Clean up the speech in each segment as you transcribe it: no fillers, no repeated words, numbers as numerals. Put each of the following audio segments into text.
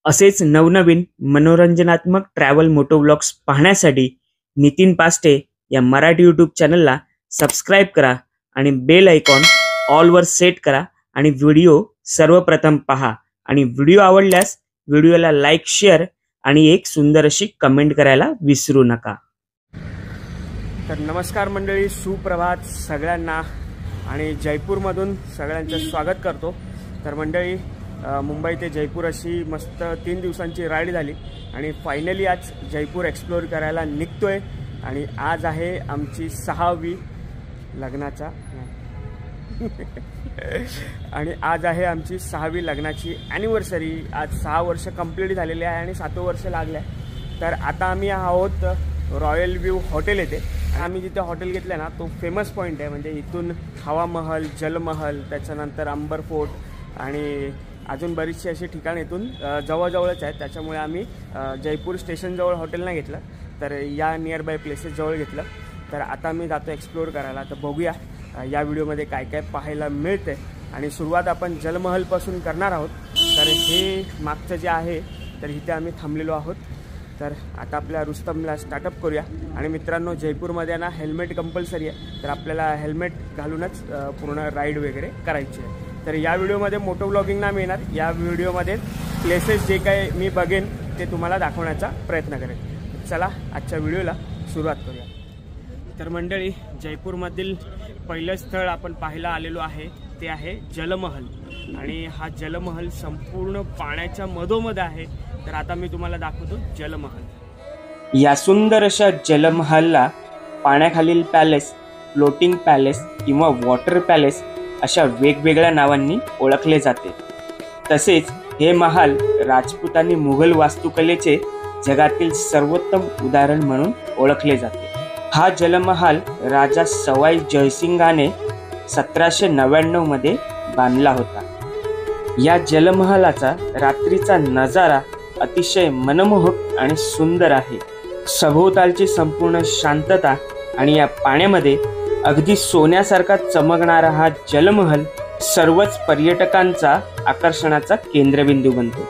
असेच नवनवीन मनोरंजनात्मक ट्रॅव्हल मोटो व्लॉग्स पाहण्यासाठी नितीन पास्टे या मराठी यूट्यूब चॅनलला सबस्क्राईब करा आणि बेल आयकॉन ऑलवर सेट करा आणि व्हिडिओ सर्वप्रथम पहा आणि व्हिडिओ आवडल्यास व्हिडिओला लाईक शेअर आणि एक सुंदर अशी कमेंट करायला विसरू नका। तर नमस्कार मंडळी, सुप्रभात सगळ्यांना आणि जयपूरमधून सगळ्यांचं स्वागत करतो। तर मंडळी, मुंबई ते जयपूर अशी मस्त 3 दिवसांची राईड झाली आणि फायनली आज जयपूर एक्सप्लोर करायला निघतोय आणि आज आहे आमची 6वी लग्नाचा आणि आज आहे आमची 6वी लग्नाची ॲनिव्हर्सरी। आज 6 वर्ष कंप्लीट झालेली आहे आणि 7वं वर्ष लागलं आहे। तर आता आम्ही आहोत रॉयल व्ह्यू हॉटेल येथे। आम्ही जिथे हॉटेल घेतलं ना तो फेमस पॉईंट आहे, म्हणजे इथून हवा महल, जलमहल, त्याच्यानंतर अंबर फोर्ट आणि अजून बरीचशी अशी ठिकाण इथून जवळजवळच आहेत। त्याच्यामुळे आम्ही जयपूर स्टेशनजवळ हॉटेल नाही घेतलं, तर या नियर बाय प्लेसेस जवळ घेतलं। तर आता मी जातो एक्सप्लोर करायला। तर बघूया या व्हिडिओमध्ये काय काय पाहायला मिळते आणि सुरुवात आपण जलमहलपासून करणार आहोत। तर हे मागचं जे आहे तर इथे आम्ही थांबलेलो आहोत। तर आता आपल्या रुस्तमला स्टार्टअप करूया। आणि मित्रांनो, जयपूरमध्ये ना हेल्मेट कंपल्सरी आहे, तर आपल्याला हेल्मेट घालूनच पूर्ण राईड वगैरे करायची आहे। तर या व्हिडिओमध्ये मोटो व्लॉगिंग ना मिळणार, या व्हिडिओमध्ये प्लेसेस जे काही मी बघेन ते तुम्हाला दाखवण्याचा प्रयत्न करेन। चला आजच्या व्हिडिओला सुरुवात करूया। तर मंडळी, जयपूरमधील पहिलं स्थळ आपण पाहायला आलेलो आहे ते आहे जलमहल आणि हा जलमहल संपूर्ण पाण्याच्या मधोमध आहे। तर आता मी तुम्हाला दाखवतो जलमहल। या सुंदर अशा जलमहलला पाण्याखालील पॅलेस, फ्लोटिंग पॅलेस किंवा वॉटर पॅलेस अशा वेगवेगळ्या नावांनी ओळखले जाते। तसेच हे महाल राजपूत आणि मुघल वास्तुकलेचे जगातील सर्वोत्तम उदाहरण म्हणून ओळखले जाते। हा जलमहाल राजा सवाई जयसिंगाने 1799 मध्ये बांधला होता। या जलमहालाचा रात्रीचा नजारा अतिशय मनमोहक आणि सुंदर आहे। सभोवतालची संपूर्ण शांतता आणि या पाण्यामध्ये अगदी सोन्यासारखा चमकणारा हा जलमहल सर्वच पर्यटकांचा आकर्षणाचा केंद्रबिंदू बनतो।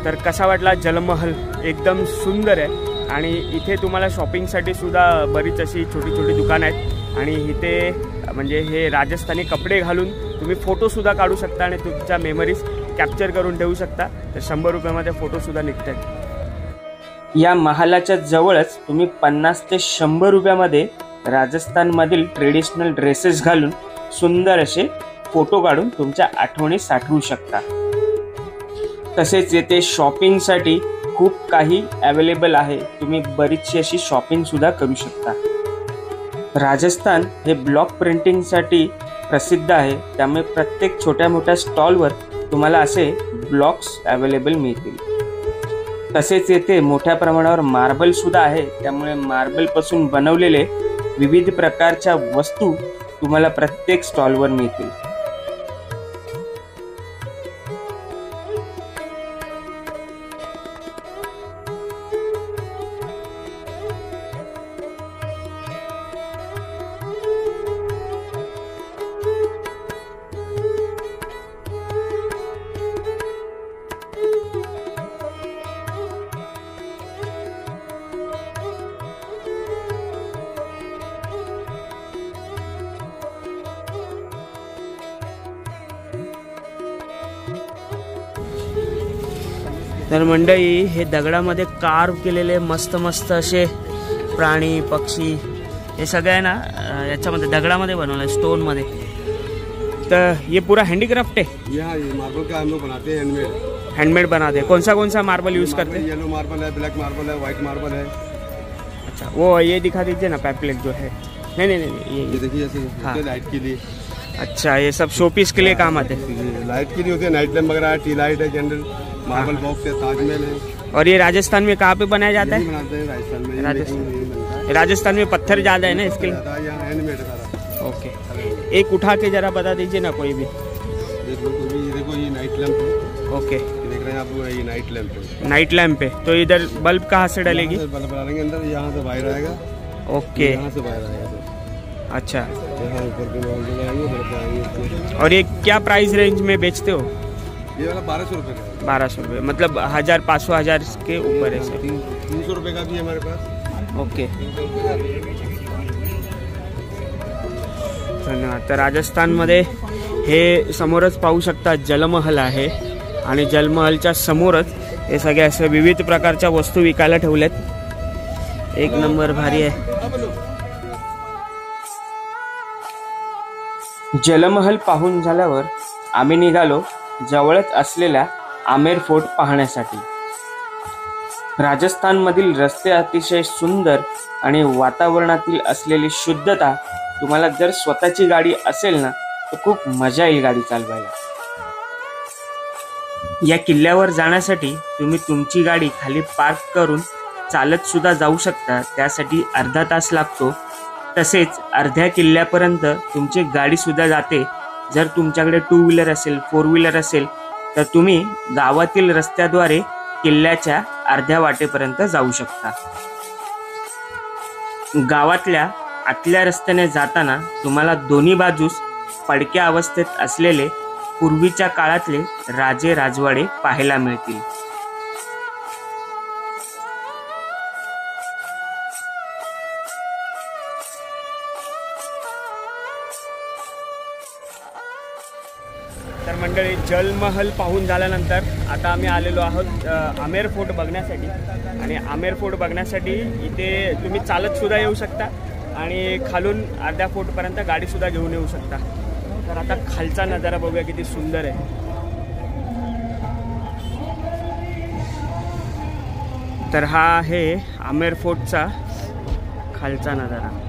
तर कसा वाटला जलमहल? एकदम सुंदर आहे आणि इथे तुम्हाला शॉपिंगसाठी सुद्धा बरीच अशी छोटी छोटी दुकानं आहेत आणि इथे म्हणजे हे राजस्थानी कपडे घालून तुम्ही फोटोसुद्धा काढू शकता आणि तुमच्या मेमरीज कॅप्चर करून ठेवू शकता। तर 100 रुपयामध्ये फोटोसुद्धा निघतात। या महालाच्या जवळच तुम्ही 50 ते 100 रुपयामध्ये राजस्थानमधील ट्रेडिशनल ड्रेसेस घालून सुंदर असे फोटो काढून तुमच्या आठवणी साठवू शकता। तसेच येथे शॉपिंगसाठी खूप काही अवेलेबल आहे, तुम्ही बरीचशी अशी शॉपिंग सुद्धा करू शकता। राजस्थान हे ब्लॉक प्रिंटिंगसाठी प्रसिद्ध आहे, त्यामुळे प्रत्येक छोट्या मोठ्या स्टॉलवर तुम्हाला असे ब्लॉक्स अवेलेबल मिळतील। तसेच येथे मोठ्या प्रमाणावर मार्बल सुद्धा आहे, त्यामुळे मार्बलपासून बनवलेले विविध प्रकारच्या वस्तू तुम्हाला प्रत्येक स्टॉलवर मिळतील। तर मंडळी हे दगडामध्ये कार्व केलेले मस्त मस्त असे प्राणी पक्षी हे सगळं आहे ना याच्यामध्ये दगडामध्ये बनवलं स्टोन मध्ये। तर ये पूरा हैंडीक्राफ्ट है। ये मार्बल का हम लोग बनाते हैं, हैंडमेड बनाते हैं। कौन सा मार्बल यूज करते हैं? येलो मार्बल है, ब्लैक मार्बल है, व्हाइट मार्बल है। अच्छा वो ये दिखा दीजिए ना पैम्पलेट जो है। नहीं ये देखिए ऐसे हाँ। लाइट के लिए। अच्छा ये सब शोपीस के लिए काम आते हैं। लाइट के लिए होते हैं, नाइट लैम्प वगैरह है, टी लाइट है, कैंडल, मार्बल बॉक्स है, ताजमहल है। और ये राजस्थान में कहाँ पे बनाया जाता है? बनाते हैं राजस्थान में। राजस्थान में पत्थर ज्यादा है ना इसके लिए। हैंडमेड सारा। ओके एक उठा के जरा बता दीजिए ना कोई भी। देखो ये नाइट लैम्प है। ओके देख रहे हैं आप, ये नाइट लैम्प है। नाइट लैम्प है। तो इधर बल्ब कहाँ से डलेगी? बल्ब डालेंगे अंदर, यहाँ से बाहर आएगा। ओके यहाँ से बाहर आएगा। अच्छा यहाँ ऊपर के बल्ब आएंगे। और ये क्या प्राइस रेंज में बेचते हो? ये वाला 1200 रुपये का। 1200 रुपये मतलब 1000 500 1000 के ऊपर है सर। 300 रुपये का भी है हमारे पास। ओके धन्यवाद। तर राजस्थानमध्ये हे समोरच पाहू शकता जलमहल आहे आणि जलमहलच्या समोरच हे सगळे असे विविध प्रकारच्या वस्तू विकायला ठेवल्यात। एक नंबर भारी आहे। जलमहल पाहून झाल्यावर आम्ही निघालो जवळच असलेल्या आमेर फोर्ट पाहण्यासाठी। राजस्थानमधील रस्ते अतिशय सुंदर आणि वातावरणातील असलेली शुद्धता, तुम्हाला जर स्वतःची गाडी असेल ना तर खूप मजा येईल गाडी चालवायला। या किल्ल्यावर जाण्यासाठी तुम्ही तुमची गाडी खाली पार्क करून चालत सुद्धा जाऊ शकता, त्यासाठी अर्धा तास लागतो। तसेच अर्ध्या किल्ल्यापर्यंत तुमची गाडी सुद्धा जाते। जर तुमच्याकडे 2 व्हीलर असेल 4 व्हीलर असेल तर तुम्ही गावातील रस्त्याद्वारे किल्ल्याच्या अर्ध्या वाटेपर्यंत जाऊ शकता। गावातल्या आतल्या रस्त्याने जाताना तुम्हाला दोन्ही बाजूस पडक्या अवस्थेत असलेले पूर्वीच्या काळातले राजे राजवाडे पाहायला मिळतील। तर मंडळी जलमहल पाहून झाल्यानंतर आता आम्ही आलेलो आहोत आमेर फोर्ट बघण्यासाठी। आणि आमेर फोर्ट बघण्यासाठी इथे तुम्ही चालत सुद्धा येऊ शकता आणि खालून अर्ध्या फोर्टपर्यंत गाडी सुद्धा घेऊन येऊ शकता। तर आता खालचा नजारा बघूया किती सुंदर आहे। तर हा आहे आमेर फोर्टचा खालचा नजारा।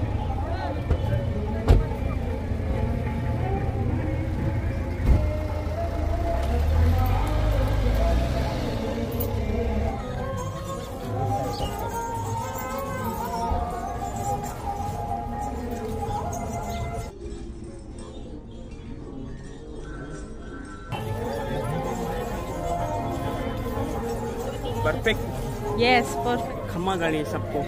परफेक्ट। Yes perfect. खम्मा गाड़ी है सबको।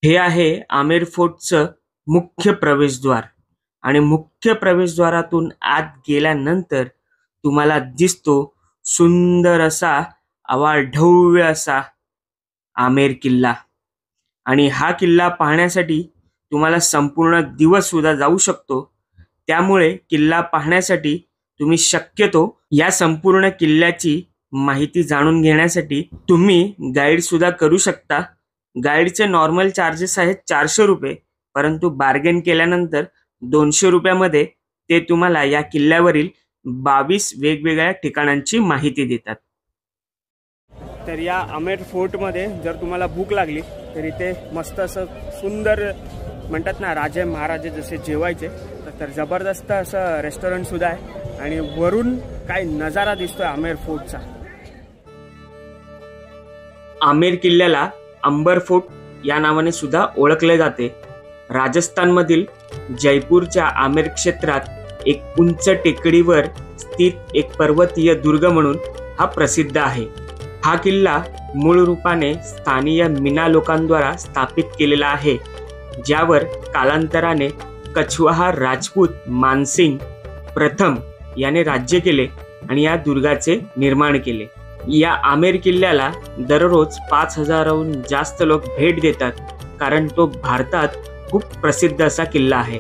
हे आहे आमेर फोर्टचं मुख्य प्रवेशद्वार आणि मुख्य प्रवेशद्वारातून आत गेल्यानंतर तुम्हाला दिसतो सुंदर असा अवाढव्य असा आमेर किल्ला. आणि हा किल्ला पाहण्यासाठी तुम्हाला संपूर्ण दिवस सुद्धा जाऊ शकतो. त्यामुळे किल्ला पाहण्यासाठी तुम्ही शक्यतो या संपूर्ण किल्ल्याची माहिती जाणून घेण्यासाठी तुम्ही गाईड सुद्धा करू शकता. गाईडचे नॉर्मल चार्जेस आहेत 400 रुपये, परंतु बार्गेन केल्यानंतर 200 रुपयामध्ये ते तुम्हाला या किल्ल्यावरील 22 वेगवेगळ्या ठिकाणांची माहिती देतात. तर या आमेर फोर्टमध्ये जर तुम्हाला भूक लागली तर इथे मस्त असं सुंदर म्हणतात ना राजे महाराजे जसे जेवायचे तर जबरदस्त असं रेस्टॉरंट सुद्धा आहे. आणि वरून काय नजारा दिसतोय आमेर फोर्टचा. आमेर किल्ल्याला अंबर फोर्ट या नावाने सुद्धा ओळखले जाते. राजस्थानमधील जयपूरच्या आमेर क्षेत्रात एक उंच टेकडीवर स्थित एक पर्वतीय दुर्ग म्हणून हा प्रसिद्ध आहे. हा किल्ला मूळ रूपाने स्थानीय मीना लोकांद्वारा स्थापित केलेला आहे, ज्यावर कालांतराने कछवाहा राजपूत मानसिंग प्रथम याने राज्य केले आणि या दुर्गाचे निर्माण केले. या आमेर किल्ल्याला दररोज 5000हून जास्त लोक भेट देतात, कारण तो भारतात खूप प्रसिद्ध असा किल्ला आहे.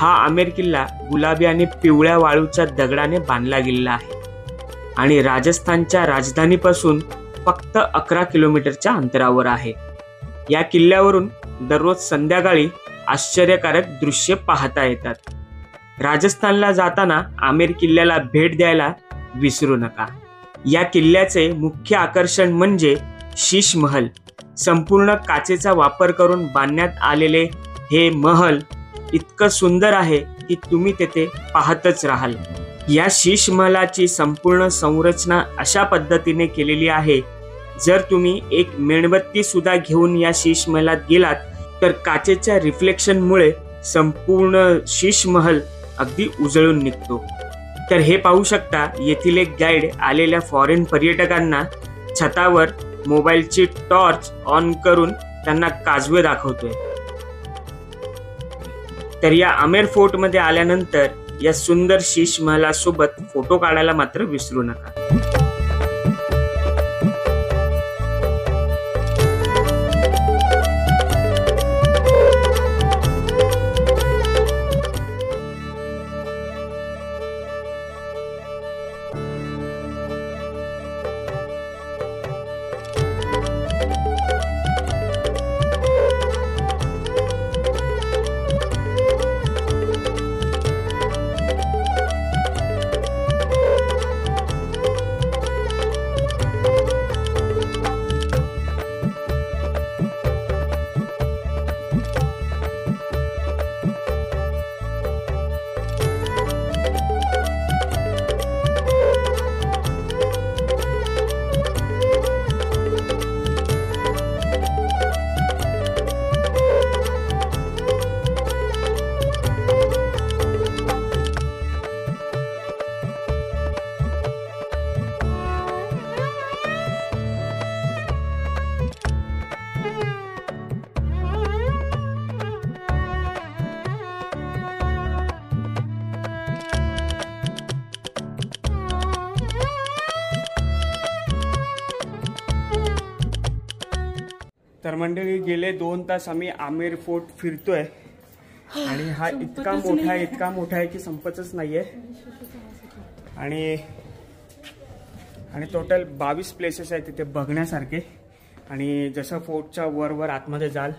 हा आमेर किल्ला गुलाबी आणि पिवळ्या वाळूच्या दगडाने बांधला गेलेला आहे आणि राजस्थानच्या राजधानीपासून फक्त 11 किलोमीटरच्या अंतरावर आहे. या किल्ल्यावरून दररोज संध्याकाळी आश्चर्यकारक दृश्य पाहता येतात. राजस्थानला जाताना आमेर किल्ल्याला भेट द्यायला विसरू नका. या किल्ल्याचे मुख्य आकर्षण म्हणजे शीश महल. संपूर्ण काचेचा वापर करून बांधण्यात आलेले हे महल इतकं सुंदर आहे की तुम्ही तेथे पाहतच राहाल. या शीश महलाची संपूर्ण संरचना अशा पद्धतीने केलेली आहे, जर तुम्ही एक मेणबत्ती सुद्धा घेऊन या शीश महलात गेलात तर काचेच्या रिफ्लेक्शनमुळे संपूर्ण शीश महल अगदी उजळून निघतो. तर हे पाहू शकता, येथील एक गाईड आलेल्या फॉरेन पर्यटकांना छतावर मोबाईलची टॉर्च ऑन करून त्यांना काजवे दाखवतोय. तर या आमेर फोर्ट मध्ये आल्यानंतर या सुंदर शीश महलासोबत फोटो काढायला मात्र विसरू नका. तर मंडळी, गेले 2 तास आम्ही आमेर फोर्ट फिरतोय आणि हा इतका मोठा आहे की संपतच नाहीये. आणि टोटल 22 प्लेसेस आहेत तिथे बघण्यासारखे. आणि जसं फोर्टच्या वर आतमध्ये जाल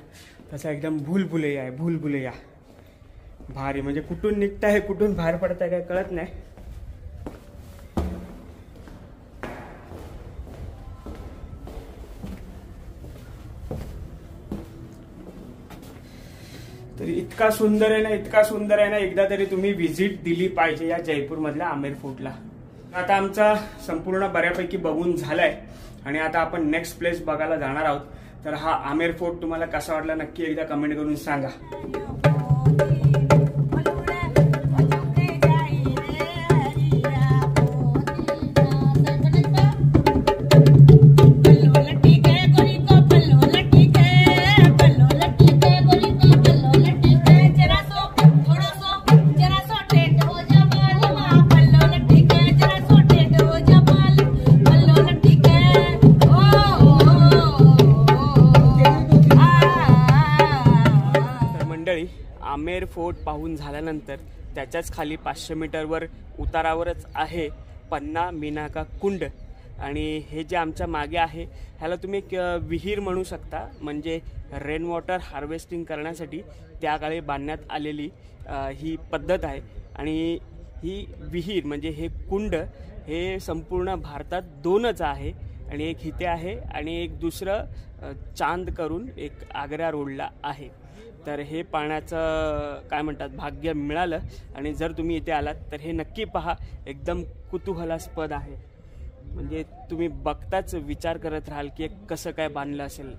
तसं एकदम भूलभुलैया आहे. भूलभुलैया भारी, म्हणजे कुठून निघताय कुठून बाहेर पडताय काय कळत नाही. तर इतका सुंदर आहे ना, एकदा तरी तुम्ही व्हिजिट दिली पाहिजे या जयपूर मधल्या आमेर फोर्टला. आता आमचा संपूर्ण बऱ्यापैकी बघून झालाय आणि आता आपण नेक्स्ट प्लेस बघायला जाणार आहोत. तर हा आमेर फोर्ट तुम्हाला कसा वाटला नक्की एकदा कमेंट करून सांगा. आमेर फोर्ट पाहून झाल्यानंतर त्याच्याच खाली 500 मीटरवर उतारावरच आहे पन्ना मीनाका कुंड. आणि हे जे आमच्या मागे आहे ह्याला तुम्ही एक विहीर म्हणू शकता. म्हणजे रेन वॉटर हार्वेस्टिंग करण्यासाठी त्या काळी बांधण्यात आलेली ही पद्धत आहे. आणि ही विहीर म्हणजे हे कुंड हे संपूर्ण भारतात 2च आहे. आणि एक इथे आहे आणि एक दुसरं चांद करून एक आग्रा रोडला आहे. तर हे पाहण्याचं काय म्हणतात भाग्य मिळालं. आणि जर तुम्ही इथे आलात तर हे नक्की पहा. एकदम कुतूहलास्पद आहे. म्हणजे तुम्ही बघताच विचार करत राहाल की कसं काय बांधलं असेल.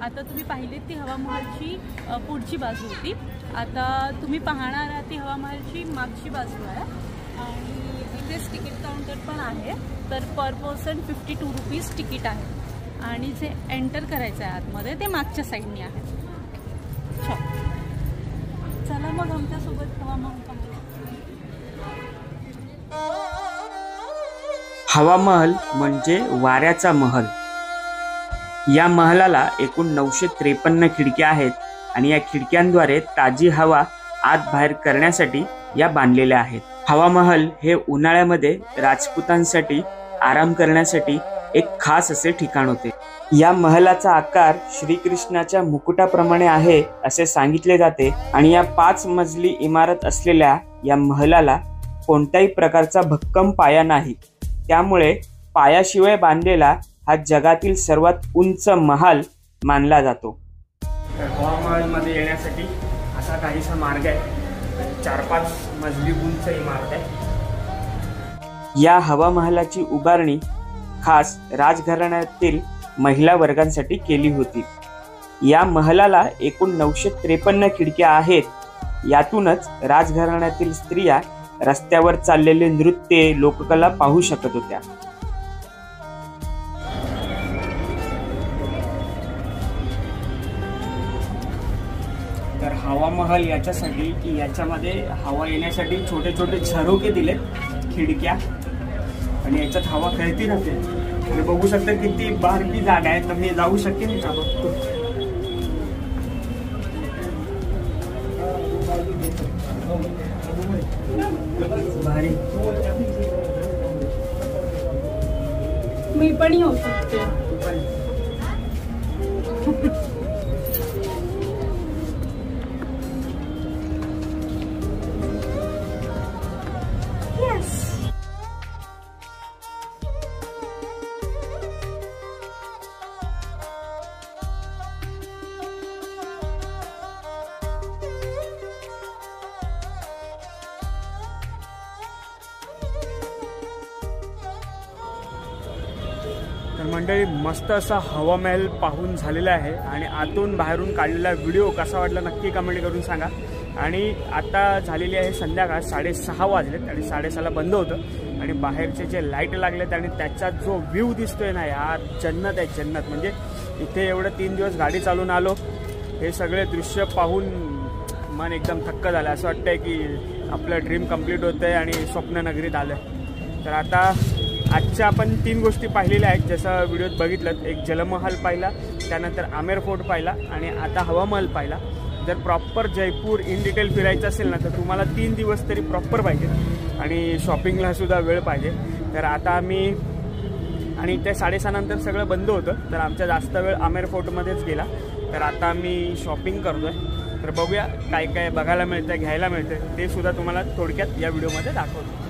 आता तुम्ही पाहिलीत ती हवा महलची पुढची बाजू होती. आता तुम्ही पाहणार आहात ती हवा महलची मागची बाजू आहे. आणि इथेच तिकीट काउंटर पण आहे. तर पर पर्सन 52 रुपीज तिकीट आहे. आणि जे एंटर करायचं आहे आतमध्ये ते मागच्या साईडने आहे. चला मग आमच्यासोबत हवा महल पाहूया. हवा महल म्हणजे वाऱ्याचा महल. या महलाला एकूण 953 खिडक्या आहेत. आणि या खिडक्यांद्वारे ताजी हवा आत बाहेर करण्यासाठी या बांधलेल्या आहेत. हवा महल हे उन्हाळ्यामध्ये राजपुतांसाठी आराम करण्यासाठी एक खास असे ठिकाण होते. या महलाचा आकार श्रीकृष्णाच्या मुकुटाप्रमाणे आहे असे सांगितले जाते. आणि या 5 मजली इमारत असलेल्या या महलाला कोणत्याही प्रकारचा भक्कम पाया नाही. त्यामुळे पायाशिवाय बांधलेला हा जगातील सर्वात उंच महाल मानला जातो. हवा महलमध्ये येण्यासाठी असा काहीसा मार्ग आहे. 4-5 मजली उंच इमारत आहे. या हवा महलाची उभारणी खास राजघराण्यातील महिला वर्गांसाठी केली होती. या महलाला एकूण 953 खिडक्या आहेत. यातूनच राजघराण्यातील स्त्रिया रस्त्यावर चाललेले नृत्य लोककला पाहू शकत होत्या. तर हवा महल याच्यासाठी की याच्यामध्ये हवा येण्यासाठी छोटे छोटे झरोके दिलेत खिडक्या. आणि याच्यात हवा खेळती राहते. आणि बघू शकता किती बारकी जागा आहे. तर मी जाऊ शकेन का बघतो. भारी. मी पण येऊ शकते. तर मंडळी मस्त असा हवा महल पाहून झालेला आहे आणि आतून बाहेरून काढलेला व्हिडिओ कसा वाटला नक्की कमेंट करून सांगा। आणि आता झालेली आहे संध्याकाळ 6:30 वाजलेत आणि 6:30ला बंद होतं आणि बाहेरचे जे लाईट लागलेत आणि त्याचा जो व्ह्यू दिसतोय ना यार, जन्नत आहे जन्नत। म्हणजे इथे एवढं 3 दिवस गाडी चालून आलो, हे सगळे दृश्य पाहून मन एकदम थक्क झालं। असं वाटतंय की आपलं ड्रीम कंप्लीट होतंय आणि स्वप्ननगरीत आलं। तर आता आजच्या आपण 3 गोष्टी पाहिलेल्या आहेत, जसं व्हिडिओत बघितलं। एक जलमहल पाहिला, त्यानंतर आमेर फोर्ट पाहिला आणि आता हवामहल पाहिला। जर प्रॉपर जयपूर इन डिटेल फिरायचं असेल ना तर तुम्हाला 3 दिवस तरी प्रॉपर पाहिजे आणि शॉपिंगला सुद्धा वेळ पाहिजे। तर आता आम्ही आणि ते 6:30 नंतर सगळं बंद होतं, तर आमचा जास्त वेळ आमेर फोर्टमध्येच गेला। तर आता आम्ही शॉपिंग करतोय, तर बघूया काय काय बघायला मिळतं, घ्यायला मिळतं, ते सुद्धा तुम्हाला थोडक्यात या व्हिडिओमध्ये दाखवतो।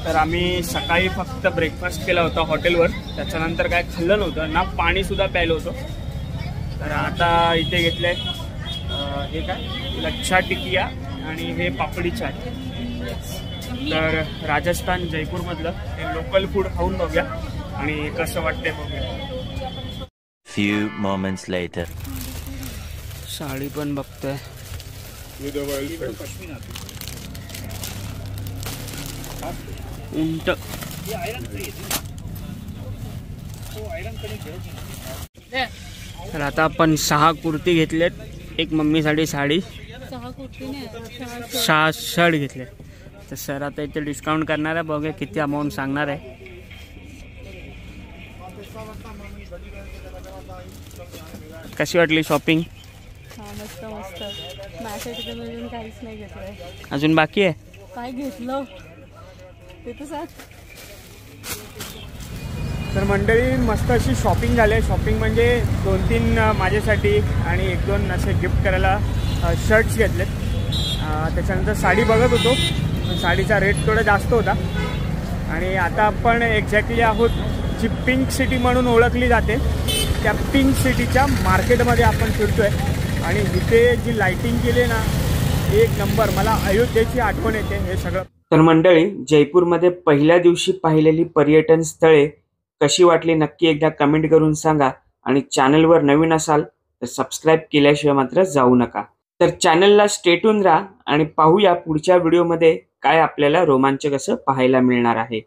तर आम्ही सकाळी फक्त ब्रेकफास्ट केला होता हॉटेलवर, त्याच्यानंतर काय खाल्लं नव्हतं ना, पाणीसुद्धा प्यायलं होतं। तर आता इथे घेतलंय हे काय लच्छा टिकिया आणि हे पापडी चाट। तर राजस्थान जयपूरमधलं हे लोकल फूड खाऊन बघूया आणि कसं वाटतंय बघूया। Few moments later. साडी पण बघतोय, उंट। तर आता आपण 6 कुर्ती घेतलेत, एक मम्मीसाठी साडी, 6 शर्ट घेतले। तर सर आता इथे डिस्काउंट करणार आहे, बघूया किती अमाऊंट सांगणार आहे। कशी वाटली शॉपिंग? मस्त मस्त। माझ्यासाठी तर अजून काहीच नाही घेतलंय, अजून बाकी आहे। काय घेतलं ते तर सांग। तर मंडळी मस्त अशी शॉपिंग झाली। शॉपिंग म्हणजे 2-3 माझ्यासाठी आणि 1-2 असे गिफ्ट करायला शर्ट्स घेतलेत। त्याच्यानंतर साडी बघत होतो, पण साडीचा रेट थोडा जास्त होता। आणि आता आपण एक्झॅक्टली आहोत जी पिंक सिटी म्हणून ओळखली जाते, त्या पिंक सिटीच्या मार्केटमध्ये आपण फिरतोय। आणि इथे जी लाइटिंग केली ना, एक नंबर, मला अयोध्येची आठवण येते हे सगळं। तर मंडळी जयपूरमध्ये पहिल्या दिवशी पाहिलेली पर्यटन स्थळे कशी वाटली नक्की एकदा कमेंट करून सांगा। आणि चॅनलवर नवीन असाल तर सबस्क्राईब केल्याशिवाय मात्र जाऊ नका। तर चॅनलला स्टे ट्यून राहा आणि पाहूया पुढच्या व्हिडिओमध्ये काय आपल्याला रोमांचक असं पाहायला मिळणार आहे।